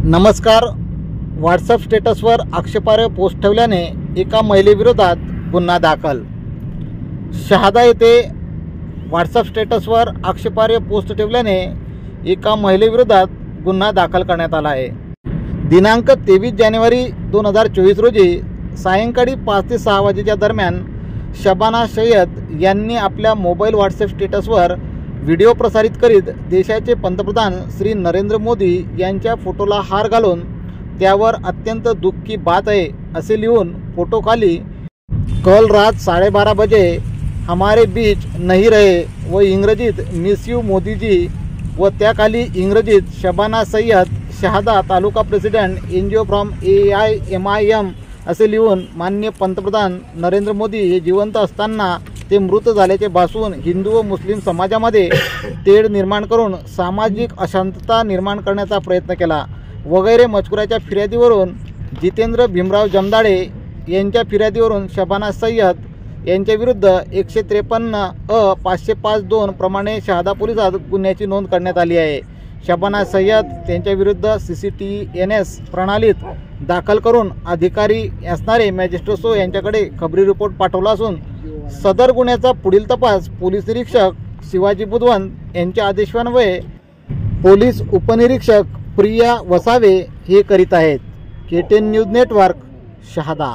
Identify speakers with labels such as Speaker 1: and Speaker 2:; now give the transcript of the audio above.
Speaker 1: नमस्कार. व्हॉट्सअप स्टेटसवर आक्षेपार्ह पोस्ट ठेवल्याने एका महिलेविरोधात गुन्हा दाखल. शहादा येथे व्हॉट्सअप स्टेटसवर आक्षेपार्ह पोस्ट ठेवल्याने एका महिलेविरोधात गुन्हा दाखल करण्यात आला आहे. दिनांक 23 जानेवारी 2024 रोजी सायंकाळी 5 ते 6 वाजेच्या दरम्यान शबाना सय्यद यांनी आपल्या मोबाईल व्हॉट्सअप स्टेटसवर व्हिडिओ प्रसारित करीत देशाचे पंतप्रधान श्री नरेंद्र मोदी यांच्या फोटोला हार घालून त्यावर अत्यंत दुख की बात है असे लिहून फोटोखाली कल रात 12:30 बजे हमारे बीच नहीं रहे व इंग्रजीत मिस यू मोदीजी व त्याखाली इंग्रजीत शबाना सय्यद शहादा तालुका प्रेसिडेंट NGO फ्रॉम AIMIM असे लिहून माननीय पंतप्रधान नरेंद्र मोदी हे जिवंत असताना ते मृत झाल्याचे भासवून हिंदू व मुस्लिम समाजामध्ये तेढ निर्माण करून सामाजिक अशांतता निर्माण करण्याचा प्रयत्न केला वगैरे मजकुराच्या फिर्यादीवरून जितेंद्र भीमराव जमदाडे यांच्या फिर्यादीवरून शबाना सय्यद यांच्याविरुद्ध 153(अ)505(2) प्रमाणे शहादा पोलिसात गुन्ह्याची नोंद करण्यात आली आहे. शबाना सय्यद त्यांच्याविरुद्ध CCTNS प्रणालीत दाखल करून अधिकारी असणारे मॅजिस्ट्रेट यांच्याकडे खबरी रिपोर्ट पाठवला असून सदर गुन्ह्याचा पुढील तपास पोलीस निरीक्षक शिवाजी बुधवंत यांच्या आदेशान्वये पोलीस उपनिरीक्षक प्रिया वसावे हे करीत आहेत. KTN news network, Shahada.